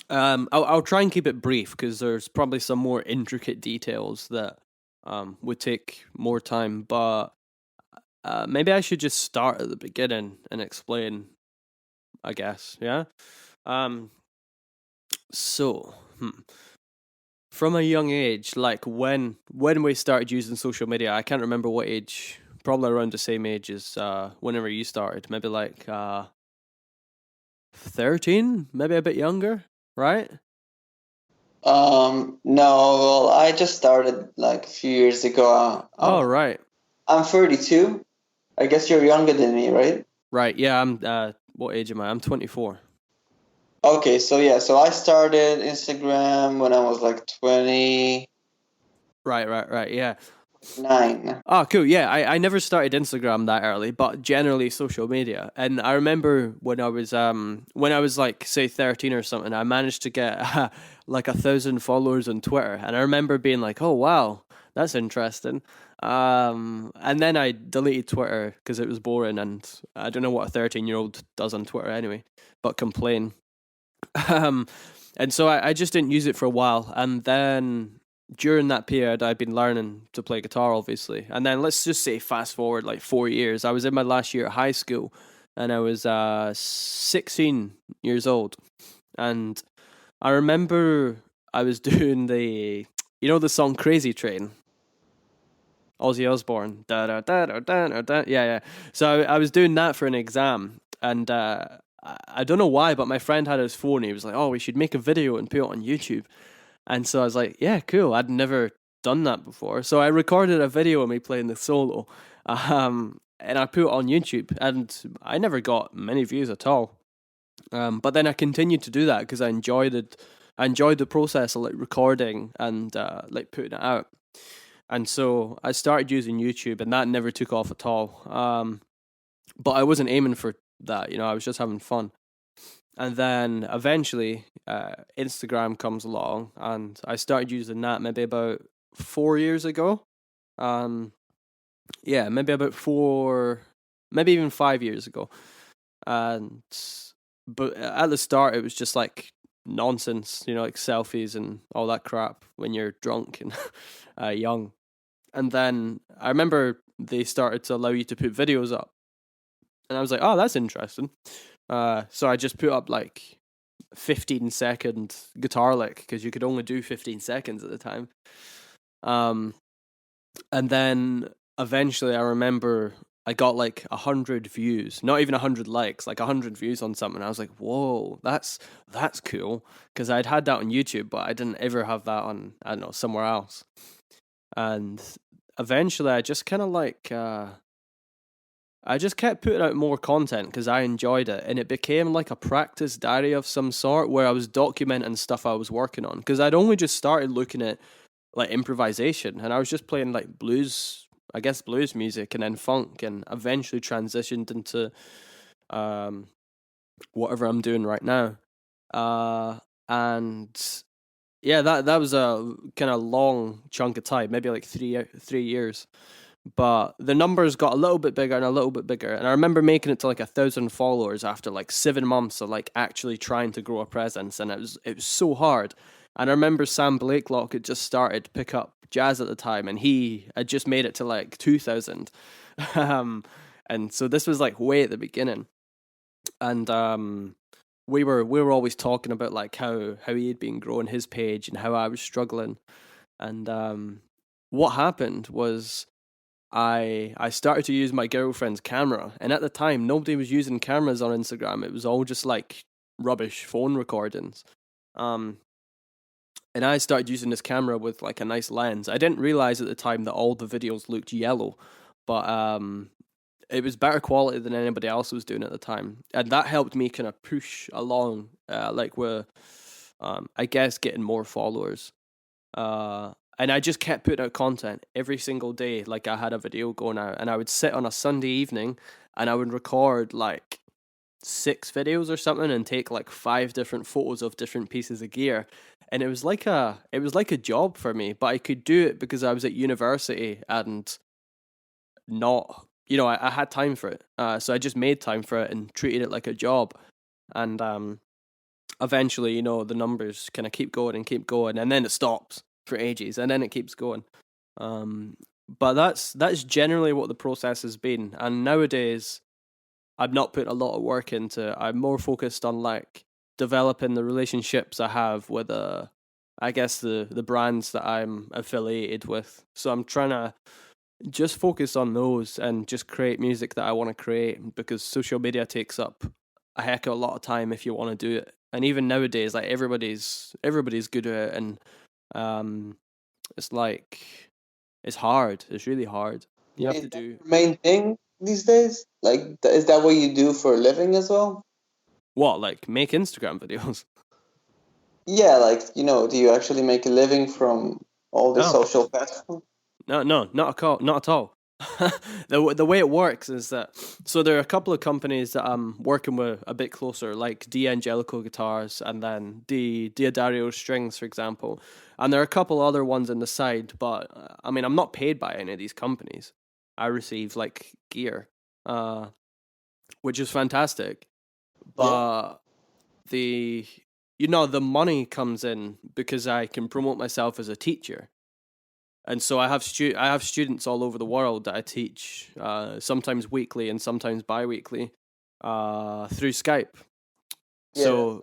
Speaker 2: I'll try and keep it brief because there's probably some more intricate details that would take more time, but maybe I should just start at the beginning and explain, I guess, yeah? Um, so, from a young age, like when we started using social media, I can't remember what age, probably around the same age as whenever you started, maybe like 13, maybe a bit younger, right?
Speaker 3: No, well, I just started like a few years ago.
Speaker 2: Oh, right.
Speaker 3: I'm 32. I guess you're younger than me, right?
Speaker 2: Right, yeah, I'm, what age am I? I'm 24.
Speaker 3: Okay, so yeah, so I started Instagram when I was like 29.
Speaker 2: Right, yeah. Oh, cool. Yeah, I never started Instagram that early, but generally social media. And I remember when I was like say 13 or something, I managed to get like 1,000 followers on Twitter, and I remember being like, "Oh wow, that's interesting." And then I deleted Twitter because it was boring, and I don't know what a 13-year-old does on Twitter anyway, but complain. Um, and so I just didn't use it for a while, and then during that period, I'd been learning to play guitar, obviously. And then let's just say fast forward like 4 years. I was in my last year at high school, and I was 16 years old. And I remember I was doing the song Crazy Train. Ozzy Osbourne. Da, da, da, da, da, da, da. Yeah. So I was doing that for an exam. And I don't know why, but my friend had his phone. He was like, "Oh, we should make a video and put it on YouTube." And so I was like, yeah, cool. I'd never done that before. So I recorded a video of me playing the solo, and I put it on YouTube, and I never got many views at all. But then I continued to do that because I enjoyed it. I enjoyed the process of like recording and like putting it out. And so I started using YouTube, and that never took off at all. But I wasn't aiming for that, I was just having fun. And then eventually, Instagram comes along, and I started using that maybe about 4 years ago. Yeah, maybe about maybe even 5 years ago. And but at the start, it was just like nonsense, like selfies and all that crap when you're drunk and young. And then I remember they started to allow you to put videos up, and I was like, "Oh, that's interesting." So I just put up like 15-second guitar lick because you could only do 15 seconds at the time. And then eventually I remember I got like 100 views, not even 100 likes, like 100 views on something. I was like, whoa, that's cool. Because I'd had that on YouTube, but I didn't ever have that on, I don't know, somewhere else. And eventually I just kind of like, I just kept putting out more content because I enjoyed it, and it became like a practice diary of some sort where I was documenting stuff I was working on, because I'd only just started looking at like improvisation, and I was just playing like blues, I guess blues music, and then funk, and eventually transitioned into whatever I'm doing right now. And yeah, that was a kind of long chunk of time, maybe like 3 years. But the numbers got a little bit bigger and a little bit bigger. And I remember making it to like 1,000 followers after like 7 months of like actually trying to grow a presence. And it was so hard. And I remember Sam Blakelock had just started to pick up jazz at the time, and he had just made it to like 2,000. And so this was like way at the beginning. And we were always talking about like how he had been growing his page and how I was struggling. And what happened was I started to use my girlfriend's camera, and at the time nobody was using cameras on Instagram. It was all just like rubbish phone recordings. And I started using this camera with like a nice lens. I didn't realize at the time that all the videos looked yellow, but it was better quality than anybody else was doing at the time, and that helped me kind of push along, like with, I guess, getting more followers. And I just kept putting out content every single day. Like I had a video going out, and I would sit on a Sunday evening and I would record like 6 videos or something and take like 5 different photos of different pieces of gear. And it was like a job for me, but I could do it because I was at university and not, I had time for it. So I just made time for it and treated it like a job. And eventually, the numbers kind of keep going, and then it stops for ages, and then it keeps going. But that's generally what the process has been. And nowadays, I'm not putting a lot of work into it. I'm more focused on like developing the relationships I have with I guess the brands that I'm affiliated with. So I'm trying to just focus on those and just create music that I want to create, because social media takes up a heck of a lot of time if you want to do it. And even nowadays, like everybody's good at it, and it's like it's hard. It's really hard. You have to do
Speaker 3: the main thing these days. Like, is that what you do for a living as well?
Speaker 2: what, like make Instagram videos?
Speaker 3: Yeah, like, do you actually make a living from all the social platforms?
Speaker 2: No, not at all. The way it works is that, so there are a couple of companies that I'm working with a bit closer, like D'Angelico Guitars and then Diodario Strings, for example. And there are a couple other ones on the side, but I mean, I'm not paid by any of these companies. I receive like gear, which is fantastic. But the money comes in because I can promote myself as a teacher. And so I have students all over the world that I teach, sometimes weekly and sometimes bi-weekly, through Skype. So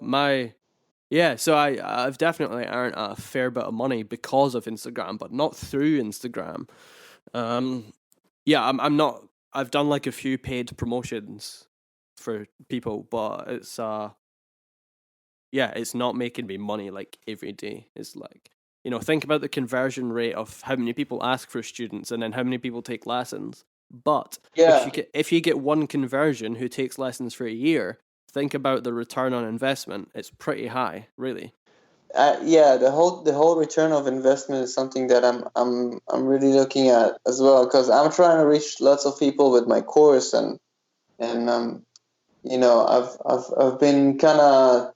Speaker 2: I've definitely earned a fair bit of money because of Instagram, but not through Instagram. I'm not. I've done like a few paid promotions for people, but it's it's not making me money like every day. It's like, think about the conversion rate of how many people ask for students and then how many people take lessons. But if you get one conversion who takes lessons for a year, think about the return on investment. It's pretty high, really.
Speaker 3: The whole return of investment is something that I'm really looking at as well, because I'm trying to reach lots of people with my course, and I've been kind of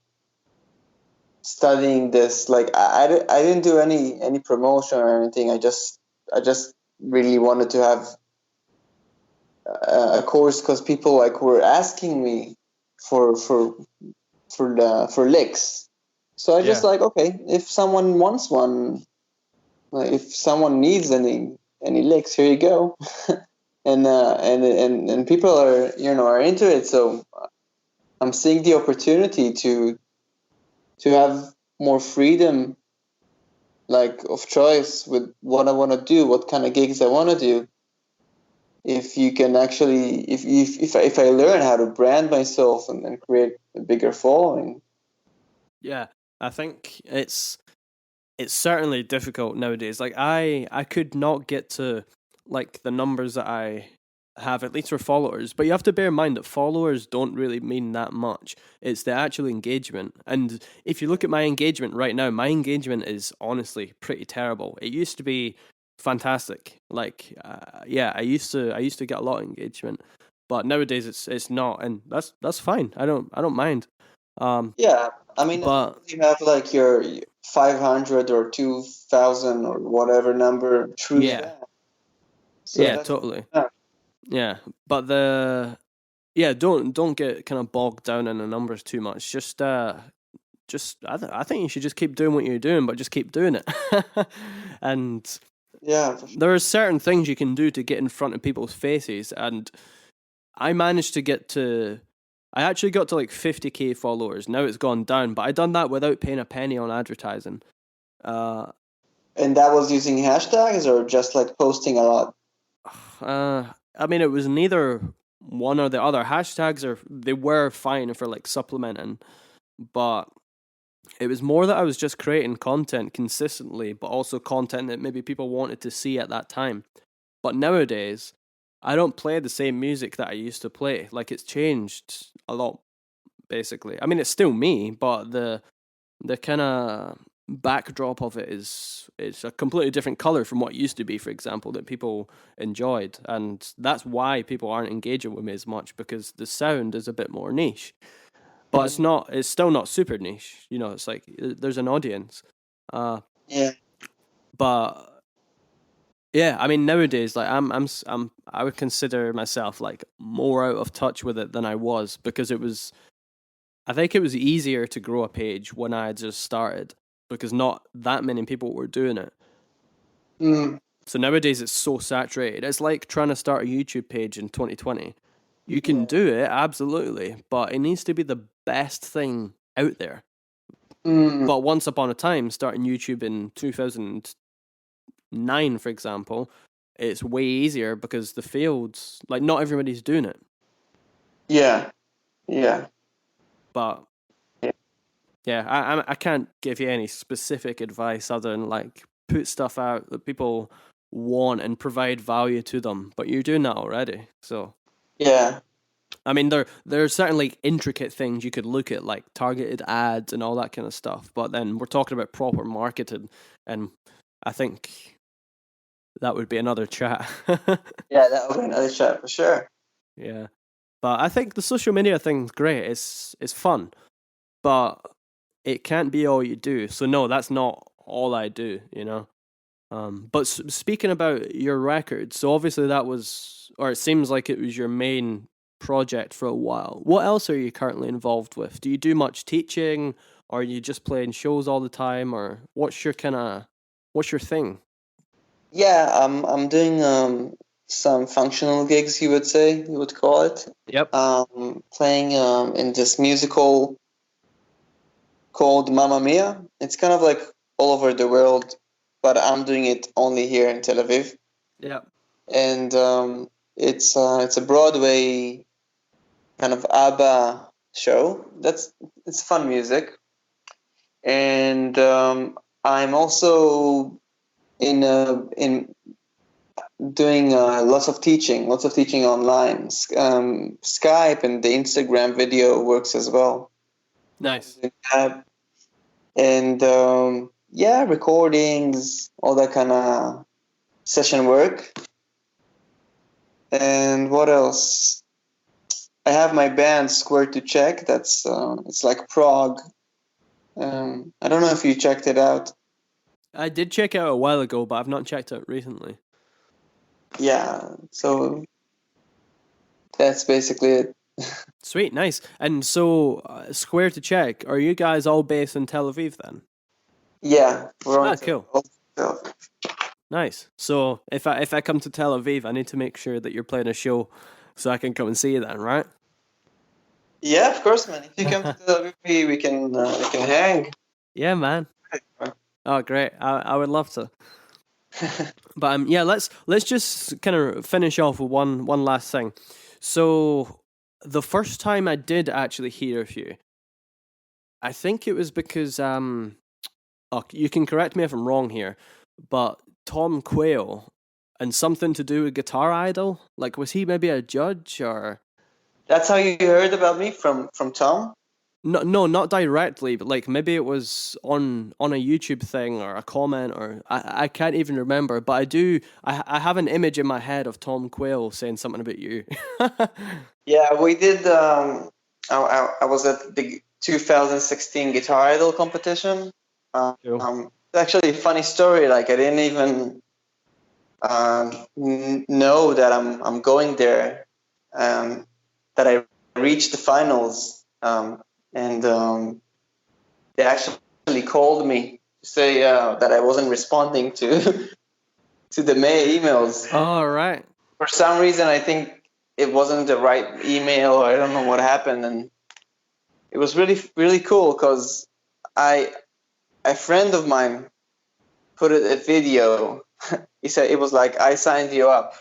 Speaker 3: studying this. Like I didn't do any promotion or anything. I just really wanted to have a course because people like were asking me for licks. So I just like, okay, if someone wants one, like if someone needs any licks, here you go. and people are into it. So I'm seeing the opportunity to have more freedom, like of choice with what I want to do, what kind of gigs I want to do. If you can actually, if I learn how to brand myself and create a bigger following.
Speaker 2: Yeah, I think it's certainly difficult nowadays. Like I could not get to like the numbers that I have, at least for followers, but you have to bear in mind that followers don't really mean that much. It's the actual engagement. And if you look at my engagement right now, my engagement is honestly pretty terrible. It used to be fantastic. Like I used to get a lot of engagement, But nowadays it's not, and that's fine. I don't mind.
Speaker 3: Yeah, I mean,
Speaker 2: But
Speaker 3: you have like your 500 or 2,000 or whatever number true
Speaker 2: yeah,
Speaker 3: fan. So
Speaker 2: yeah,
Speaker 3: that's
Speaker 2: totally.
Speaker 3: enough.
Speaker 2: Yeah, but don't get kind of bogged down in the numbers too much. Just I think you should just keep doing what you're doing, but just keep doing it. And
Speaker 3: Yeah, for sure.
Speaker 2: there are certain things you can do to get in front of people's faces, and I managed to get to. I actually got to like 50k followers. Now it's gone down, but I done that without paying a penny on advertising.
Speaker 3: And that was using hashtags or just like posting a lot?
Speaker 2: I mean, it was neither one or the other. They were fine for like supplementing, but it was more that I was just creating content consistently, but also content that maybe people wanted to see at that time. But nowadays, I don't play the same music that I used to play. Like, it's changed a lot, basically. I mean, it's still me, but the kind of backdrop of it is a completely different color from what it used to be, for example, that people enjoyed. And that's why people aren't engaging with me as much, because the sound is a bit more niche. But it's still not super niche. You know, it's like there's an audience.
Speaker 3: Yeah.
Speaker 2: But yeah, I mean, nowadays, like I would consider myself like more out of touch with it than I was, because I think it was easier to grow a page when I had just started, because not that many people were doing it. So nowadays it's so saturated. It's like trying to start a YouTube page in 2020. You can do it, absolutely, but it needs to be the best thing out there. But once upon a time, starting YouTube in 2009, for example, it's way easier because the fields, like, not everybody's doing it.
Speaker 3: Yeah.
Speaker 2: But yeah, I can't give you any specific advice other than like put stuff out that people want and provide value to them. But you're doing that already, so
Speaker 3: Yeah.
Speaker 2: I mean, there are certainly intricate things you could look at, like targeted ads and all that kind of stuff. But then we're talking about proper marketing, and I think that would be another chat.
Speaker 3: Yeah, that would be another chat for sure.
Speaker 2: Yeah, but I think the social media thing's great. It's fun, but it can't be all you do. So no, that's not all I do, you know. But speaking about your record, so obviously that was, or it seems like it was your main project for a while. What else are you currently involved with? Do you do much teaching, or are you just playing shows all the time, or what's your thing?
Speaker 3: Yeah, I'm doing some functional gigs, you would call it.
Speaker 2: Yep.
Speaker 3: Playing in this musical called Mamma Mia. It's kind of like all over the world, but I'm doing it only here in Tel Aviv.
Speaker 2: Yeah.
Speaker 3: And it's a Broadway kind of ABBA show. It's fun music, and I'm also in doing lots of teaching online. Skype and the Instagram video works as well.
Speaker 2: Nice.
Speaker 3: And recordings, all that kind of session work. And what else? I have my band Square to Check. That's it's like Prog. I don't know if you checked it out.
Speaker 2: I did check it out a while ago, but I've not checked it recently.
Speaker 3: Yeah, so that's basically it.
Speaker 2: Sweet, nice. And so, Square to Check, are you guys all based in Tel Aviv then?
Speaker 3: Yeah, we're
Speaker 2: cool. Nice. So if I come to Tel Aviv, I need to make sure that you're playing a show so I can come and see you then, right?
Speaker 3: Yeah, of course, man. If you come to Tel Aviv, we can hang.
Speaker 2: Yeah, man. Oh, great. I would love to. But yeah, let's just kind of finish off with one last thing. So the first time I did actually hear of you, I think it was because you can correct me if I'm wrong here, but Tom Quayle and something to do with Guitar Idol. Like, was he maybe a judge or?
Speaker 3: That's how you heard about me from Tom?
Speaker 2: No, not directly, but like maybe it was on a YouTube thing or a comment, or I can't even remember. But I have an image in my head of Tom Quayle saying something about you.
Speaker 3: Yeah, we did. I was at the 2016 Guitar Idol competition.
Speaker 2: Cool.
Speaker 3: It's actually a funny story. Like I didn't even know that I'm going there. That I reached the finals. And they actually called me to say that I wasn't responding to to the emails.
Speaker 2: All right.
Speaker 3: For some reason, I think it wasn't the right email, or I don't know what happened, and it was really cool because a friend of mine put a video. He said it was like, I signed you up,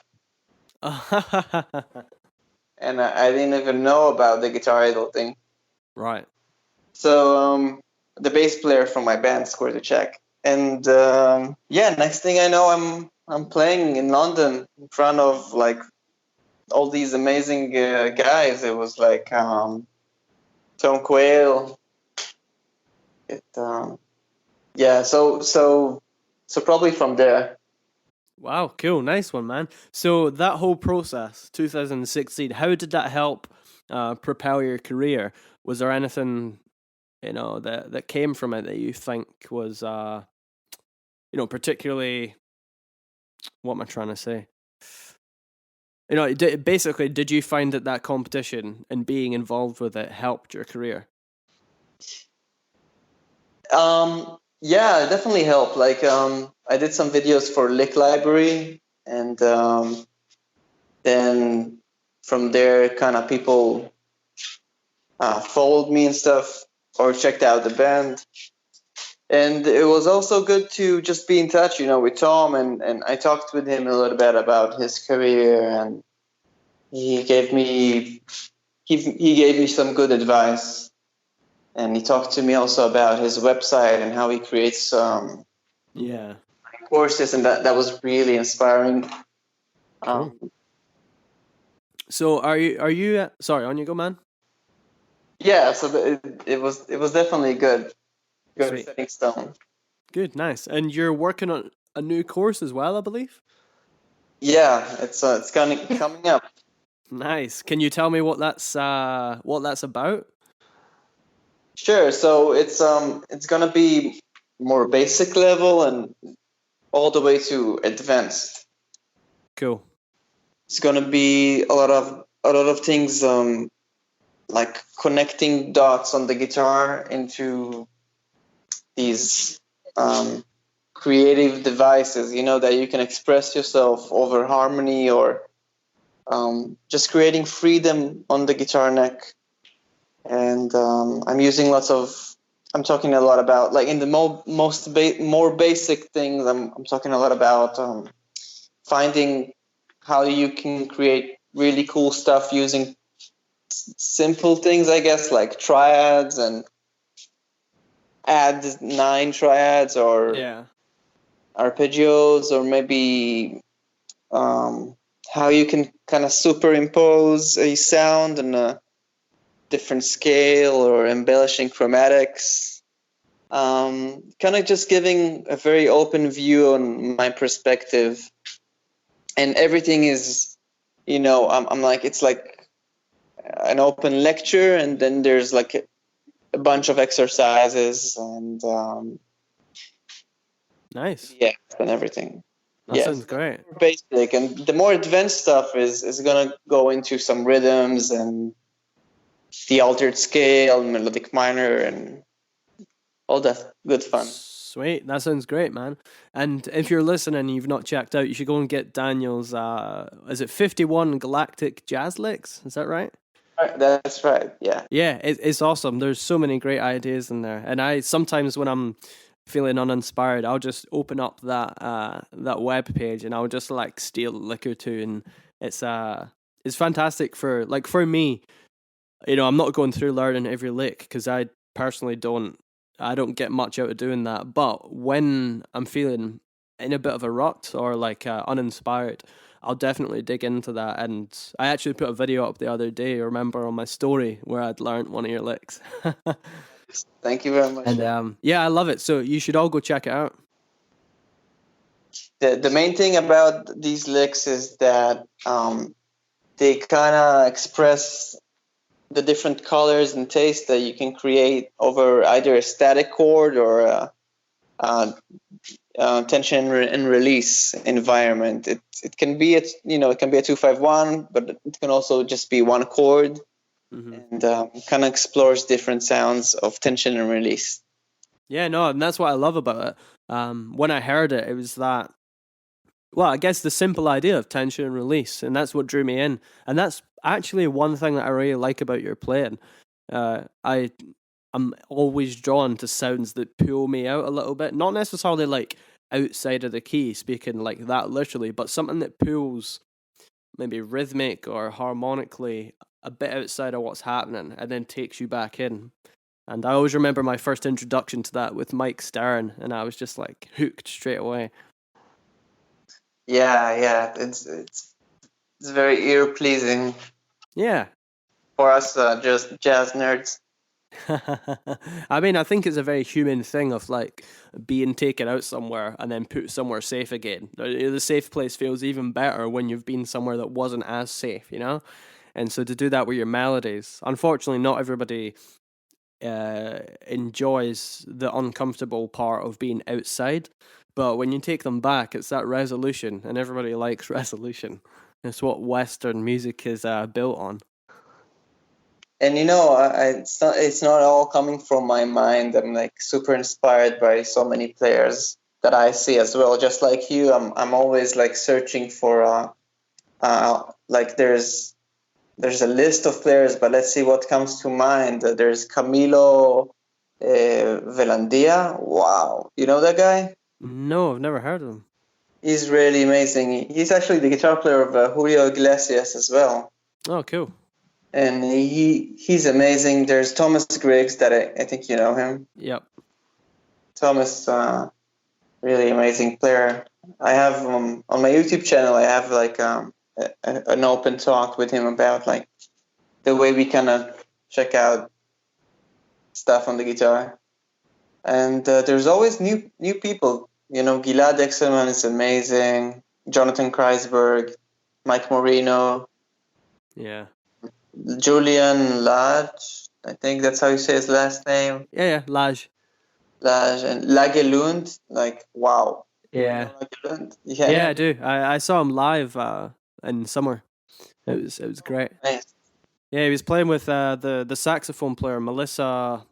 Speaker 3: and I didn't even know about the Guitar Idol thing.
Speaker 2: Right.
Speaker 3: So the bass player from my band scored a check, and next thing I know, I'm playing in London in front of like all these amazing guys. It was like Tom Quayle. So probably from there.
Speaker 2: Wow, cool, nice one, man. So that whole process, 2016, how did that help propel your career? Was there anything, that came from it that you think was, particularly, what am I trying to say? Basically, did you find that competition and being involved with it helped your career?
Speaker 3: Yeah, it definitely helped. Like I did some videos for Lick Library, and then from there, kind of people followed me and stuff, or checked out the band. And it was also good to just be in touch, with Tom, and I talked with him a little bit about his career, and he gave me some good advice, and he talked to me also about his website and how he creates courses, and that was really inspiring.
Speaker 2: Cool. So are you sorry, on you go, man.
Speaker 3: Yeah, so it was definitely good
Speaker 2: Sweet.
Speaker 3: setting stone.
Speaker 2: Good, nice. And you're working on a new course as well, I believe?
Speaker 3: Yeah, it's coming up.
Speaker 2: Nice. Can you tell me what that's about?
Speaker 3: Sure. So it's gonna be more basic level and all the way to advanced.
Speaker 2: Cool.
Speaker 3: It's gonna be a lot of things like connecting dots on the guitar into these creative devices, that you can express yourself over harmony, or just creating freedom on the guitar neck. And I'm talking a lot about, like, in the more basic things, I'm talking a lot about finding how you can create really cool stuff using simple things, I guess, like triads, and add 9 triads, or arpeggios, or maybe how you can kind of superimpose a sound and a different scale, or embellishing chromatics. Kind of just giving a very open view on my perspective, and everything is, I'm like, it's like an open lecture, and then there's like a bunch of exercises, and
Speaker 2: nice.
Speaker 3: Yeah, and everything.
Speaker 2: That sounds great.
Speaker 3: Basic, and the more advanced stuff is gonna go into some rhythms and the altered scale, melodic minor, and all that good fun.
Speaker 2: Sweet, that sounds great, man. And if you're listening and you've not checked out, you should go and get Daniel's, is it 51 Galactic Jazz Licks? Is that right?
Speaker 3: That's right, yeah.
Speaker 2: Yeah, it's awesome. There's so many great ideas in there. And I sometimes, when I'm feeling uninspired, I'll just open up that web page, and I'll just like steal a lick or two, and it's fantastic for me. I'm not going through learning every lick, because I personally don't get much out of doing that. But when I'm feeling in a bit of a rut or like uninspired, I'll definitely dig into that. And I actually put a video up the other day, remember, on my story where I'd learned one of your licks.
Speaker 3: Thank you very much.
Speaker 2: And yeah, I love it. So you should all go check it out.
Speaker 3: The main thing about these licks is that they kind of express the different colors and tastes that you can create over either a static chord or a tension and release environment. It can be it can be a 2-5-1, but it can also just be one chord, and kind of explores different sounds of tension and release.
Speaker 2: Yeah, no, and that's what I love about it. When I heard it, it was that. Well, I guess the simple idea of tension and release, and that's what drew me in. And that's actually one thing that I really like about your playing. I'm always drawn to sounds that pull me out a little bit, not necessarily like outside of the key, speaking like that literally, but something that pulls maybe rhythmic or harmonically a bit outside of what's happening and then takes you back in. And I always remember my first introduction to that with Mike Stern, and I was just like hooked straight away.
Speaker 3: Yeah, it's very ear pleasing.
Speaker 2: Yeah,
Speaker 3: for us, just jazz nerds.
Speaker 2: I mean, I think it's a very human thing of like being taken out somewhere and then put somewhere safe again. The safe place feels even better when you've been somewhere that wasn't as safe, you know? And so to do that with your melodies, unfortunately, not everybody enjoys the uncomfortable part of being outside. But when you take them back, it's that resolution, and everybody likes resolution. It's what Western music is built on.
Speaker 3: And it's not all coming from my mind. I'm like super inspired by so many players that I see as well. Just like you, I'm always like searching for like there's a list of players, but let's see what comes to mind. There's Camilo Velandia. Wow, you know that guy?
Speaker 2: No, I've never heard of him.
Speaker 3: He's really amazing. He's actually the guitar player of Julio Iglesias as well.
Speaker 2: Oh, cool.
Speaker 3: And he's amazing. There's Thomas Griggs that I think you know him.
Speaker 2: Yep.
Speaker 3: Thomas, really amazing player. I have on my YouTube channel, I have like an open talk with him about like the way we kind of check out stuff on the guitar. And there's always new people. Gilad Exelman is amazing. Jonathan Kreisberg, Mike Moreno.
Speaker 2: Yeah.
Speaker 3: Julian Lage, I think that's how you say his last name.
Speaker 2: Yeah, Lage.
Speaker 3: Lage and Lagelund, like wow.
Speaker 2: Yeah.
Speaker 3: Lagelund?
Speaker 2: Yeah, I do. I saw him live in summer. It was great.
Speaker 3: Nice.
Speaker 2: Yeah, he was playing with the saxophone player Melissa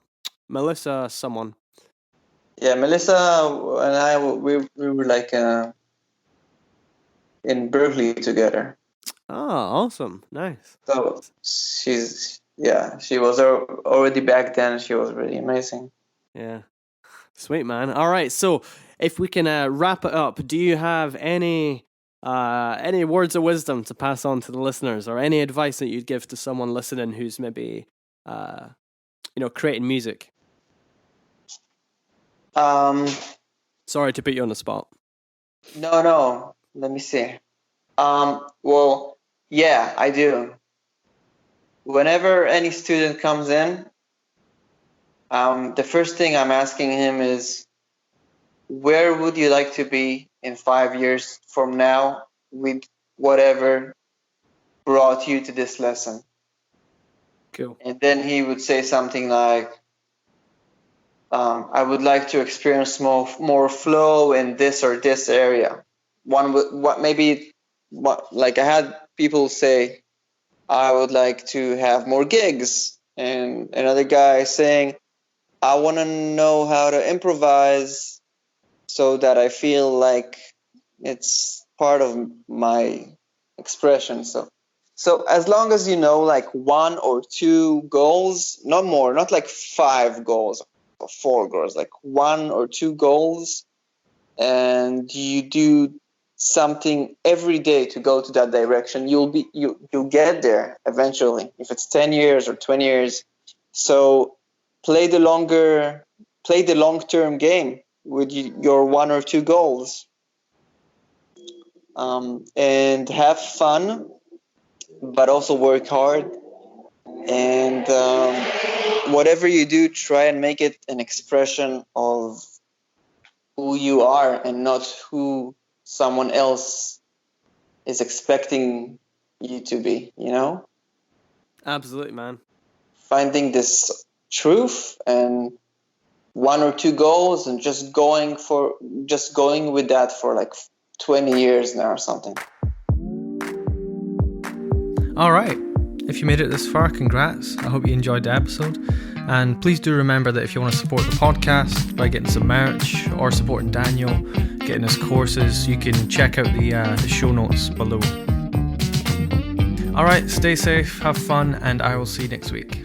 Speaker 2: someone.
Speaker 3: Yeah, Melissa and I we were like in Berkeley together.
Speaker 2: Oh, awesome. Nice.
Speaker 3: So she was already back then. She was really amazing.
Speaker 2: Yeah. Sweet, man. All right. So if we can wrap it up, do you have any words of wisdom to pass on to the listeners, or any advice that you'd give to someone listening who's maybe, creating music? Sorry to put you on the spot.
Speaker 3: No. Let me see. Well, yeah, I do. Whenever any student comes in, the first thing I'm asking him is, where would you like to be in 5 years from now with whatever brought you to this lesson?
Speaker 2: Cool.
Speaker 3: And then he would say something like, I would like to experience more flow in this or this area. Like I had people say, I would like to have more gigs. And another guy saying, I want to know how to improvise so that I feel like it's part of my expression. So as long as you know like 1 or 2 goals, not more, not like 5 goals or 4 goals, like 1 or 2 goals, and you do something every day to go to that direction, you'll get there eventually, if it's 10 years or 20 years. So play the long-term game with your 1 or 2 goals, and have fun, but also work hard. And whatever you do, try and make it an expression of who you are and not who someone else is expecting you to be, you know?
Speaker 2: Absolutely, man.
Speaker 3: Finding this truth and one or two goals and just going with that for like 20 years now or something.
Speaker 1: All right. If you made it this far, congrats. I hope you enjoyed the episode. And please do remember that if you want to support the podcast by getting some merch or supporting Daniel, getting his courses, you can check out the show notes below. All right, stay safe, have fun, and I will see you next week.